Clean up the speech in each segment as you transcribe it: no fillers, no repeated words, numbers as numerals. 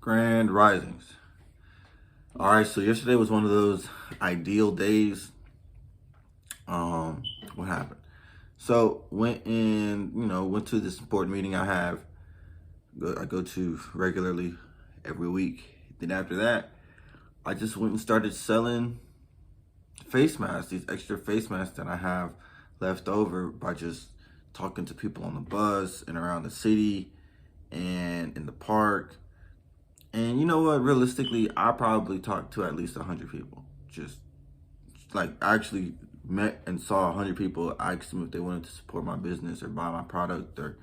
Grand Risings. All right, so yesterday was one of those ideal days. What happened? So went to this important meeting I go to regularly every week. Then after that, I just went and started selling face masks, these extra face masks that I have left over by just talking to people on the bus and around the city and in the park. And you know what? Realistically, I probably talked to at least 100 people. Just like I actually met and saw 100 people. I asked them if they wanted to support my business or buy my product or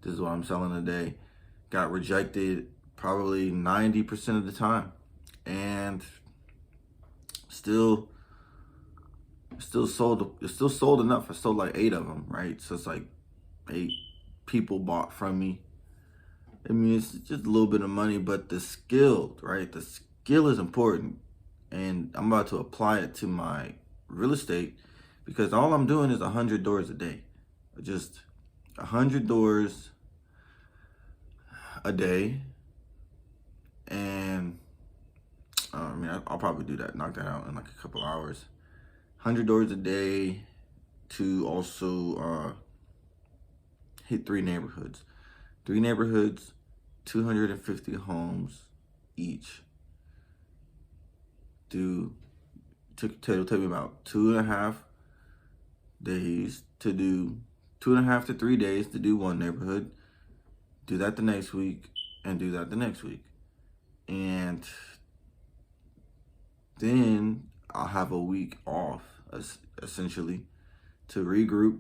this is what I'm selling today. Got rejected probably 90% of the time, and still, still sold. It still sold enough. I sold like 8 of them, right? So it's like 8 people bought from me. I mean, it's just a little bit of money, but the skill, right? The skill is important. And I'm about to apply it to my real estate because all I'm doing is 100 doors a day. Just 100 doors a day. And I'll probably do that, knock that out in like a couple hours. 100 doors a day to also hit 3 neighborhoods. 3 neighborhoods, 250 homes each. It'll take me about 2.5 days to do 2.5 to 3 days to do one neighborhood. Do that the next week and do that the next week. And then I'll have a week off essentially to regroup.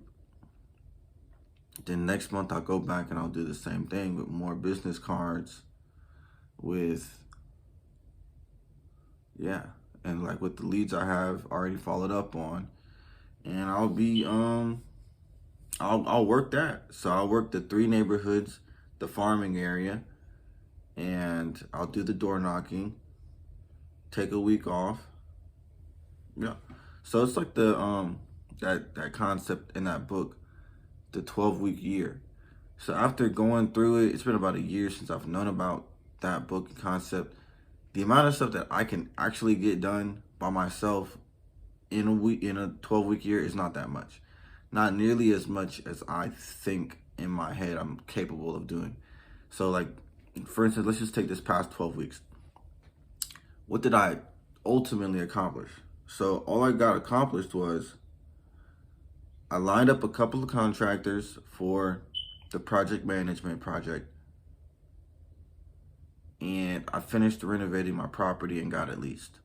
Then next month I'll go back and I'll do the same thing with more business cards and like with the leads I have already followed up on. And I'll work that. So I'll work the 3 neighborhoods, the farming area, and I'll do the door knocking, take a week off. Yeah. So it's like the that concept in that book, the 12-week year. So after going through it, it's been about a year since I've known about that book and concept. The amount of stuff that I can actually get done by myself in a 12-week year is not that much. Not nearly as much as I think in my head I'm capable of doing. So like, for instance, let's just take this past 12 weeks. What did I ultimately accomplish? So all I got accomplished was I lined up a couple of contractors for the project management project. And I finished renovating my property and got it leased.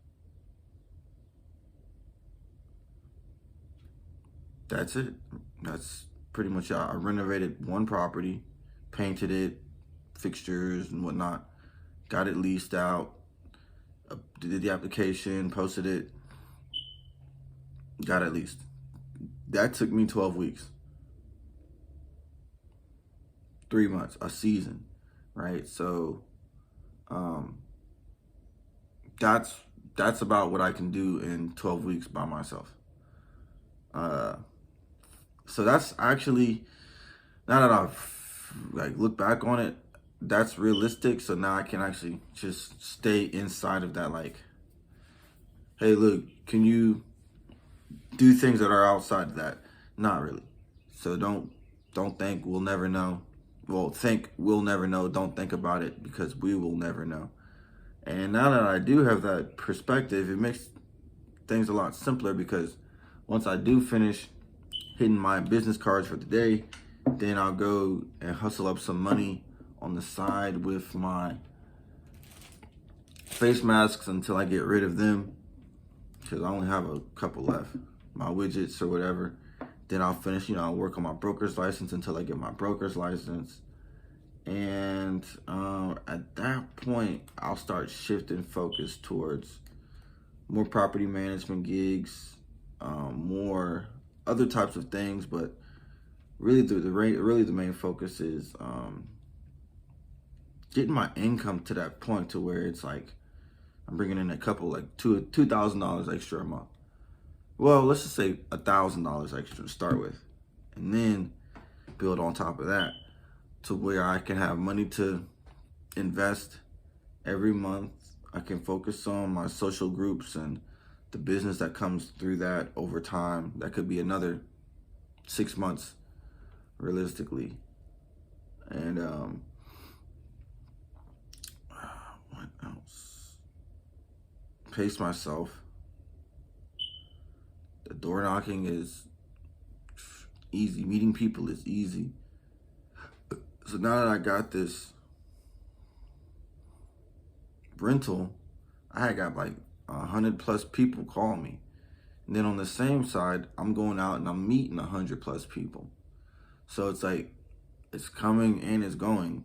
That's it. That's pretty much it. I renovated one property, painted it, fixtures and whatnot, got it leased out, did the application, posted it, got it leased. That took me 12 weeks. 3 months, a season, right? So that's about what I can do in 12 weeks by myself. So that's actually, now that I've like looked back on it, that's realistic. So now I can actually just stay inside of that. Like, hey, look, can you do things that are outside of that? Not really. So don't think we'll never know. Well, think we'll never know. Don't think about it because we will never know. And now that I do have that perspective, it makes things a lot simpler because once I do finish hitting my business cards for the day, then I'll go and hustle up some money on the side with my face masks until I get rid of them because I only have a couple left, my widgets or whatever. Then I'll finish, I'll work on my broker's license until I get my broker's license. And at that point, I'll start shifting focus towards more property management gigs, more other types of things. But really, the main focus is getting my income to that point to where it's like I'm bringing in a couple, like $2,000 extra a month. Well, let's just say $1,000 extra to start with, and then build on top of that to where I can have money to invest every month I can focus on my social groups and the business that comes through that over time. That could be another 6 months realistically. And what else? Pace myself. The door knocking is easy. Meeting people is easy. So now that I got this rental, I had got like 100+ people call me. And then on the same side, I'm going out and I'm meeting 100+ people. So it's like, it's coming and it's going.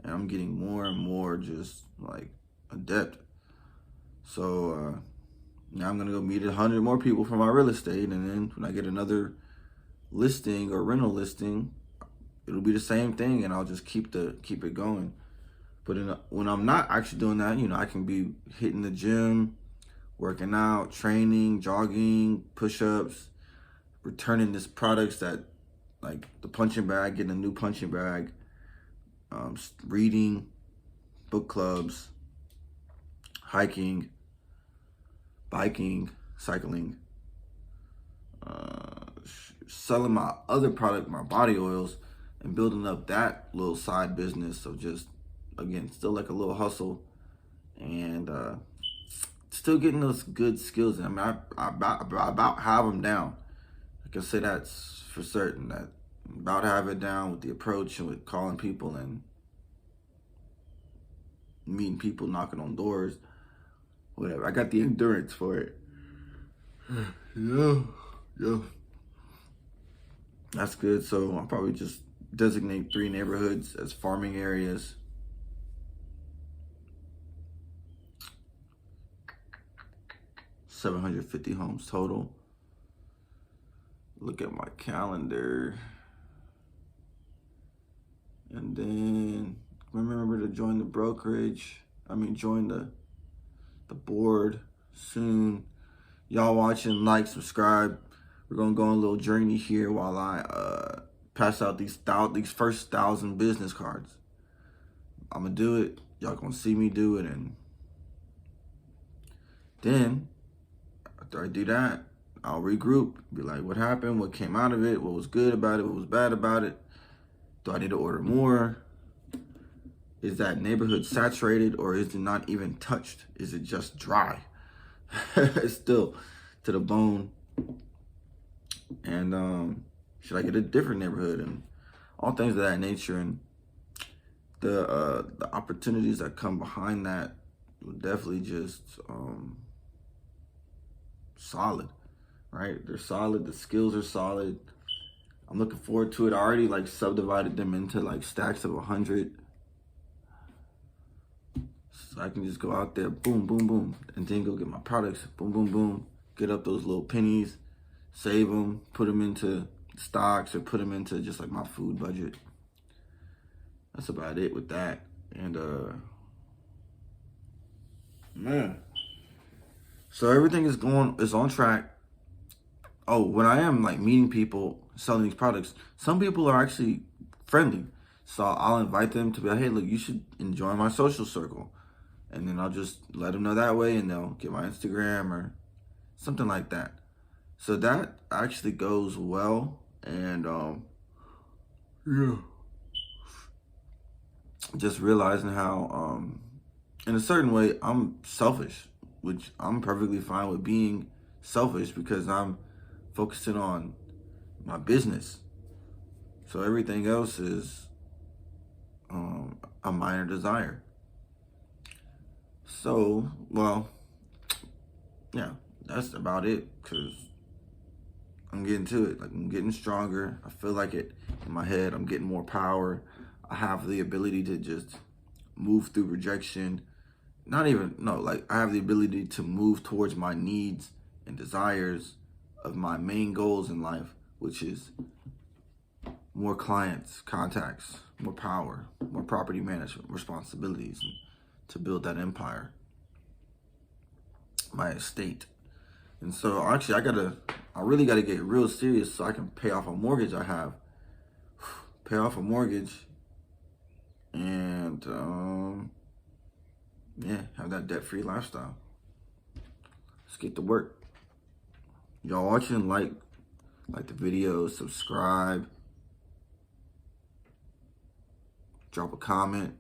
And I'm getting more and more just like adept. So now I'm gonna go meet 100 more people for my real estate. And then when I get another listing or rental listing, it'll be the same thing, and I'll just keep it going. But when I'm not actually doing that, I can be hitting the gym, working out, training, jogging, push-ups, returning this products that, like the punching bag, getting a new punching bag, reading, book clubs, hiking, biking, cycling, selling my other product, my body oils, and building up that little side business of just, again, still like a little hustle, and still getting those good skills. I mean, I about have them down. I can say that's for certain, that I'm about to have it down with the approach and with calling people and meeting people, knocking on doors, whatever. I got the endurance for it. Yeah. That's good. So I'll probably just designate 3 neighborhoods as farming areas. $750 homes total. Look at my calendar. And then remember to join the brokerage. Join the board soon. Y'all watching, like, subscribe. We're gonna go on a little journey here while I pass out these first 1,000 business cards. I'm gonna do it. Y'all gonna see me do it, and then after I do that, I'll regroup. Be like, what happened? What came out of it? What was good about it? What was bad about it? Do I need to order more? Is that neighborhood saturated, or is it not even touched? Is it just dry? It's still to the bone. And should I get a different neighborhood, and all things of that nature, and the opportunities that come behind that will definitely just solid, right? They're solid. The skills are solid. I'm looking forward to it. I already like subdivided them into like stacks of 100. So I can just go out there, boom, boom, boom, and then go get my products, boom, boom, boom, get up those little pennies, save them, put them into stocks, or put them into just like my food budget. That's about it with that. And man, so everything is on track. Oh, when I am like meeting people, selling these products, some people are actually friendly. So I'll invite them to be like, hey, look, you should enjoy my social circle. And then I'll just let them know that way, and they'll get my Instagram or something like that. So that actually goes well. And yeah, just realizing how in a certain way I'm selfish, which I'm perfectly fine with being selfish, because I'm focusing on my business. So everything else is a minor desire. So, well, yeah, that's about it, because I'm getting to it. Like, I'm getting stronger. I feel like it in my head. I'm getting more power. I have the ability to just move through rejection. I have the ability to move towards my needs and desires of my main goals in life, which is more clients, contacts, more power, more property management responsibilities, and to build that empire, my estate. And so actually I really gotta get real serious so I can pay off a mortgage I have. Pay off a mortgage, and yeah, have that debt-free lifestyle. Let's get to work. Y'all watching, like the video, subscribe, drop a comment.